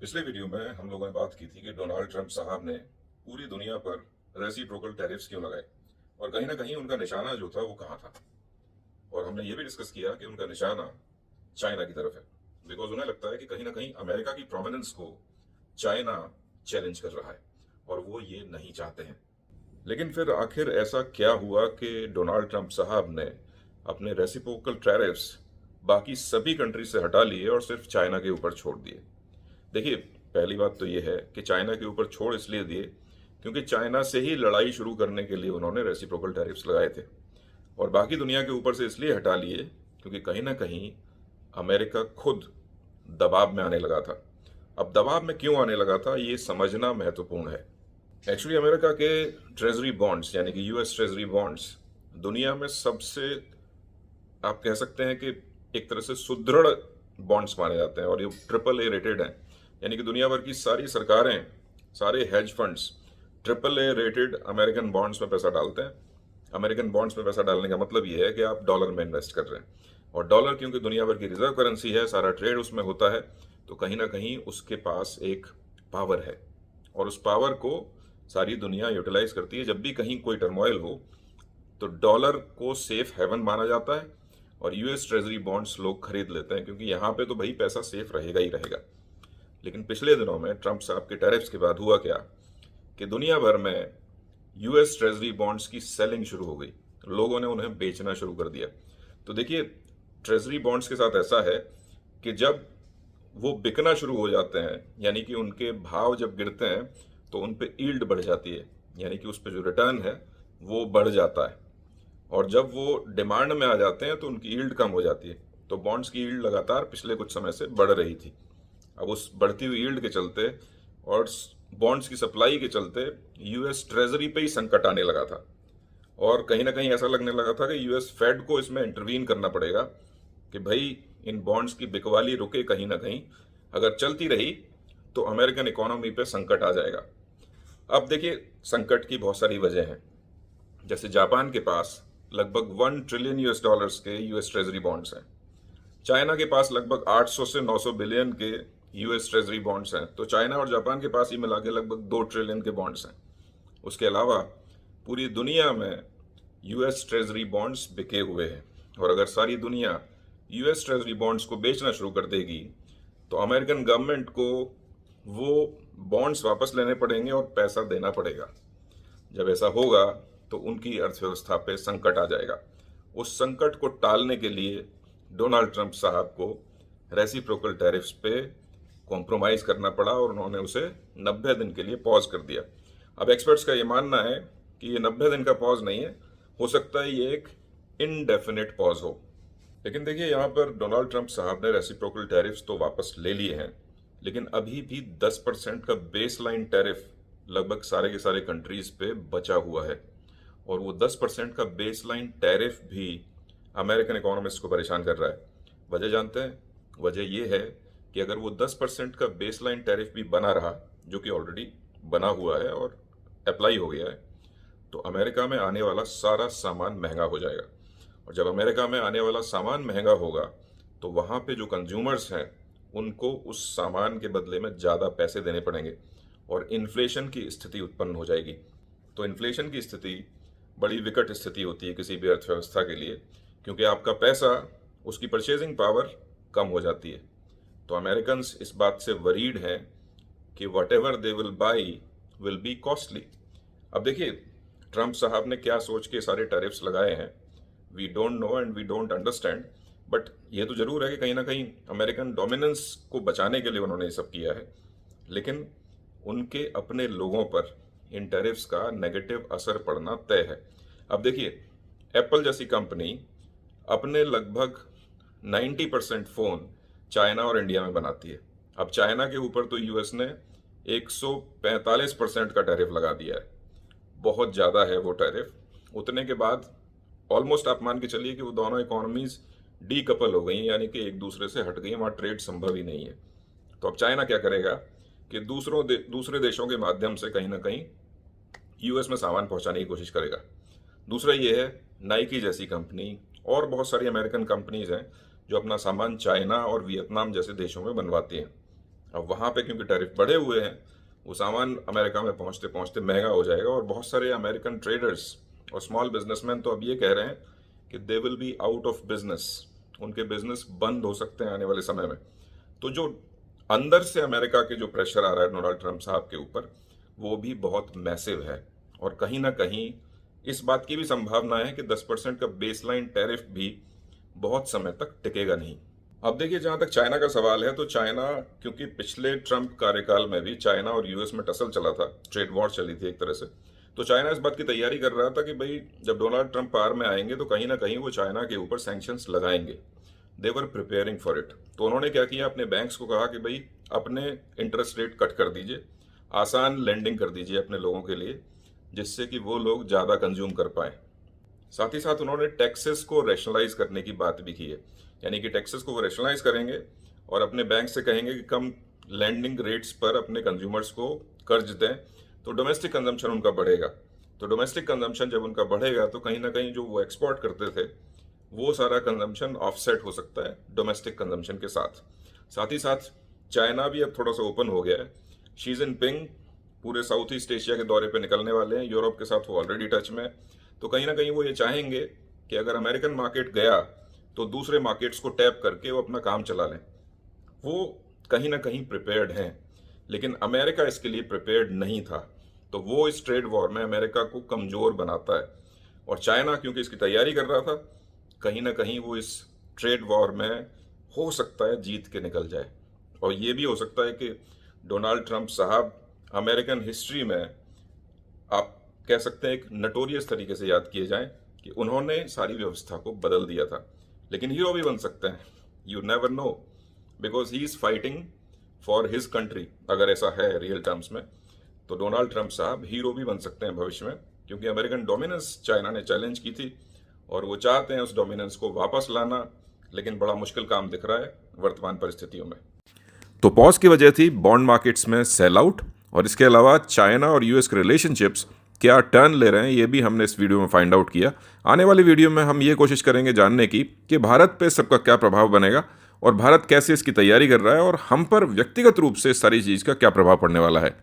पिछले वीडियो में हम लोगों ने बात की थी कि डोनाल्ड ट्रंप साहब ने पूरी दुनिया पर रेसिप्रोकल टैरिफ्स क्यों लगाए और कहीं ना कहीं उनका निशाना जो था वो कहाँ था। और हमने ये भी डिस्कस किया कि उनका निशाना चाइना की तरफ है, बिकॉज उन्हें लगता है कि कहीं ना कहीं अमेरिका की प्रोमिनेंस को चाइना चैलेंज कर रहा है और वो ये नहीं चाहते हैं। लेकिन फिर आखिर ऐसा क्या हुआ कि डोनाल्ड ट्रंप साहब ने अपने रेसिप्रोकल टैरिफ्स बाकी सभी कंट्री से हटा लिए और सिर्फ चाइना के ऊपर छोड़ दिए। देखिए, पहली बात तो ये है कि चाइना के ऊपर छोड़ इसलिए दिए क्योंकि चाइना से ही लड़ाई शुरू करने के लिए उन्होंने रेसिप्रोकल टैरिफ्स लगाए थे, और बाकी दुनिया के ऊपर से इसलिए हटा लिए क्योंकि कहीं ना कहीं अमेरिका खुद दबाव में आने लगा था। अब दबाव में क्यों आने लगा था ये समझना महत्वपूर्ण है। एक्चुअली अमेरिका के ट्रेजरी बॉन्ड्स यानी कि यूएस ट्रेजरी बॉन्ड्स दुनिया में सबसे, आप कह सकते हैं कि एक तरह से सुदृढ़ बॉन्ड्स माने जाते हैं, और ये ट्रिपल ए रेटेड हैं। यानी कि दुनिया भर की सारी सरकारें, सारे hedge funds triple A rated American bonds में पैसा डालते हैं। अमेरिकन बॉन्ड्स में पैसा डालने का मतलब ये है कि आप डॉलर में इन्वेस्ट कर रहे हैं, और डॉलर क्योंकि दुनिया भर की रिजर्व करेंसी है, सारा ट्रेड उसमें होता है, तो कहीं ना कहीं उसके पास एक पावर है, और उस पावर को सारी दुनिया यूटिलाइज करती है। जब भी कहीं कोई टर्मोइल हो तो डॉलर को सेफ हेवन माना जाता है और यूएस ट्रेजरी बॉन्ड्स लोग खरीद लेते हैं, क्योंकि यहाँ पे तो भाई पैसा सेफ रहेगा ही रहेगा। लेकिन पिछले दिनों में ट्रंप साहब के टैरिफ्स के बाद हुआ क्या कि दुनिया भर में यूएस ट्रेजरी बॉन्ड्स की सेलिंग शुरू हो गई, लोगों ने उन्हें बेचना शुरू कर दिया। तो देखिए, ट्रेजरी बॉन्ड्स के साथ ऐसा है कि जब वो बिकना शुरू हो जाते हैं, यानी कि उनके भाव जब गिरते हैं, तो उन पे ईल्ड बढ़ जाती है, यानी कि उस पर जो रिटर्न है वो बढ़ जाता है। और जब वो डिमांड में आ जाते हैं तो उनकी यील्ड कम हो जाती है। तो बॉन्ड्स की यील्ड लगातार पिछले कुछ समय से बढ़ रही थी। अब उस बढ़ती हुई यील्ड के चलते और बॉन्ड्स की सप्लाई के चलते यूएस ट्रेजरी पे ही संकट आने लगा था, और कहीं ना कहीं ऐसा लगने लगा था कि यूएस फेड को इसमें इंटरवीन करना पड़ेगा कि भाई इन बॉन्ड्स की बिकवाली रुके कहीं ना कहीं। अगर चलती रही तो अमेरिकन इकोनॉमी पे संकट आ जाएगा। अब देखिए, संकट की बहुत सारी वजह हैं। जैसे जापान के पास लगभग 1 ट्रिलियन यूएस डॉलर्स के यूएस ट्रेजरी बॉन्ड्स हैं। चाइना के पास लगभग 800 से 900 बिलियन के यूएस ट्रेजरी बॉन्ड्स हैं। तो चाइना और जापान के पास ही मिला के लगभग 2 ट्रिलियन के बॉन्ड्स हैं। उसके अलावा पूरी दुनिया में यूएस ट्रेजरी बॉन्ड्स बिके हुए हैं, और अगर सारी दुनिया यूएस ट्रेजरी बॉन्ड्स को बेचना शुरू कर देगी तो अमेरिकन गवर्नमेंट को वो बॉन्ड्स वापस लेने पड़ेंगे और पैसा देना पड़ेगा। जब ऐसा होगा तो उनकी अर्थव्यवस्था पे संकट आ जाएगा। उस संकट को टालने के लिए डोनाल्ड ट्रंप साहब को रेसिप्रोकल टैरिफ्स पे कॉम्प्रोमाइज करना पड़ा, और उन्होंने उसे 90 दिन के लिए पॉज कर दिया। अब एक्सपर्ट्स का ये मानना है कि ये 90 दिन का पॉज नहीं है, हो सकता है ये एक इनडेफिनिट पॉज हो। लेकिन देखिए, यहाँ पर डोनाल्ड ट्रंप साहब ने रेसिप्रोकल टैरिफ्स तो वापस ले लिए हैं, लेकिन अभी भी 10% का बेसलाइन टैरिफ लगभग सारे के सारे कंट्रीज पे बचा हुआ है, और वो 10% का बेसलाइन टैरिफ भी अमेरिकन इकोनॉमिस्ट को परेशान कर रहा है। वजह जानते हैं? वजह ये है कि अगर वो 10% का बेसलाइन टैरिफ भी बना रहा, जो कि ऑलरेडी बना हुआ है और अप्लाई हो गया है, तो अमेरिका में आने वाला सारा सामान महंगा हो जाएगा। और जब अमेरिका में आने वाला सामान महंगा होगा तो वहाँ पे जो कंज्यूमर्स हैं उनको उस सामान के बदले में ज़्यादा पैसे देने पड़ेंगे, और इन्फ्लेशन की स्थिति उत्पन्न हो जाएगी। तो इन्फ्लेशन की स्थिति बड़ी विकट स्थिति होती है किसी भी अर्थव्यवस्था के लिए, क्योंकि आपका पैसा, उसकी परचेजिंग पावर कम हो जाती है। तो अमेरिकन्स इस बात से वरीड हैं कि what ever they will by will be costly. अब देखिए, ट्रंप साहब ने क्या सोच के सारे टैरिफ्स लगाए हैं, we don't know and we don't understand, but ये तो जरूर है कि कहीं ना कहीं अमेरिकन डोमिनेंस को बचाने के लिए उन्होंने ये सब किया है। लेकिन उनके अपने लोगों पर इन टैरिफ्स का नेगेटिव असर पड़ना तय है। अब देखिए, एप्पल जैसी कंपनी अपने लगभग 90% फ़ोन चाइना और इंडिया में बनाती है। अब चाइना के ऊपर तो यूएस ने 145% का टैरिफ लगा दिया है। बहुत ज़्यादा है वो टैरिफ। उतने के बाद ऑलमोस्ट आप मान के चलिए कि वो दोनों इकोनॉमीज डीकपल हो गई हैं, यानी कि एक दूसरे से हट गई हैं, वहाँ ट्रेड संभव ही नहीं है। तो अब चाइना क्या करेगा कि दूसरे देशों के माध्यम से कहीं ना कहीं यूएस में सामान पहुंचाने की कोशिश करेगा। दूसरा ये है, नाइकी जैसी कंपनी और बहुत सारी अमेरिकन कंपनीज हैं जो अपना सामान चाइना और वियतनाम जैसे देशों में बनवाती हैं। अब वहाँ पे क्योंकि टैरिफ बढ़े हुए हैं, वो सामान अमेरिका में पहुँचते पहुँचते महंगा हो जाएगा, और बहुत सारे अमेरिकन ट्रेडर्स और स्मॉल बिजनेसमैन तो अब ये कह रहे हैं कि they will be out of business, उनके बिजनेस बंद हो सकते हैं आने वाले समय में। तो जो अंदर से अमेरिका के जो प्रेशर आ रहा है डोनाल्ड ट्रंप साहब के ऊपर, वो भी बहुत मैसिव है, और कहीं ना कहीं इस बात की भी संभावना है कि 10% का बेसलाइन टैरिफ भी बहुत समय तक टिकेगा नहीं। अब देखिए, जहां तक चाइना का सवाल है, तो चाइना, क्योंकि पिछले ट्रंप कार्यकाल में भी चाइना और यूएस में टसल चला था, ट्रेड वॉर चली थी एक तरह से, तो चाइना इस बात की तैयारी कर रहा था कि भाई जब डोनाल्ड ट्रंप पावर में आएंगे तो कहीं ना कहीं वो चाइना के ऊपर सैंक्शंस लगाएंगे। दे वर प्रिपेयरिंग फॉर इट। तो उन्होंने क्या किया, अपने बैंक्स को कहा कि भाई अपने इंटरेस्ट रेट कट कर दीजिए, आसान लेंडिंग कर दीजिए अपने लोगों के लिए, जिससे कि वो लोग ज़्यादा कंज्यूम कर पाएँ। साथ ही साथ उन्होंने टैक्सेस को रैशनलाइज करने की बात भी की है, यानी कि टैक्सेस को वो रैशनलाइज करेंगे और अपने बैंक से कहेंगे कि कम लैंडिंग रेट्स पर अपने कंज्यूमर्स को कर्ज दें, तो डोमेस्टिक कंजम्पशन उनका बढ़ेगा। तो डोमेस्टिक कंजम्पशन जब उनका बढ़ेगा तो कहीं ना कहीं जो वो एक्सपोर्ट करते थे वो सारा कंजम्पशन ऑफसेट हो सकता है डोमेस्टिक कंजम्पशन के साथ। साथ ही साथ चाइना भी अब थोड़ा सा ओपन हो गया है। शी जिनपिंग पूरे साउथ ईस्ट एशिया के दौरे पे निकलने वाले हैं, यूरोप के साथ वो ऑलरेडी टच में। तो कहीं ना कहीं वो ये चाहेंगे कि अगर अमेरिकन मार्केट गया तो दूसरे मार्केट्स को टैप करके वो अपना काम चला लें। वो कहीं ना कहीं प्रिपेयर्ड हैं, लेकिन अमेरिका इसके लिए प्रिपेयर्ड नहीं था। तो वो इस ट्रेड वॉर में अमेरिका को कमज़ोर बनाता है, और चाइना क्योंकि इसकी तैयारी कर रहा था, कहीं ना कहीं वो इस ट्रेड वॉर में हो सकता है जीत के निकल जाए। और ये भी हो सकता है कि डोनाल्ड ट्रंप साहब अमेरिकन हिस्ट्री में, आप कह सकते हैं, एक नटोरियस तरीके से याद किए जाएं कि उन्होंने सारी व्यवस्था को बदल दिया था। लेकिन हीरो भी बन सकते हैं, you never know, because he is fighting for his country. अगर ऐसा है रियल टर्म्स में, तो डोनाल्ड ट्रंप साहब हीरो भी बन सकते हैं भविष्य में, क्योंकि अमेरिकन डोमिनेंस चाइना ने चैलेंज की थी और वो चाहते हैं उस डोमिनेंस को वापस लाना, लेकिन बड़ा मुश्किल काम दिख रहा है वर्तमान परिस्थितियों में। तो पॉज की वजह थी बॉन्ड मार्केट्स में सेल आउट, और इसके अलावा चाइना और यूएस के रिलेशनशिप्स क्या टर्न ले रहे हैं, ये भी हमने इस वीडियो में फाइंड आउट किया। आने वाली वीडियो में हम ये कोशिश करेंगे जानने की कि भारत पे सबका क्या प्रभाव बनेगा, और भारत कैसे इसकी तैयारी कर रहा है, और हम पर व्यक्तिगत रूप से सारी चीज़ का क्या प्रभाव पड़ने वाला है।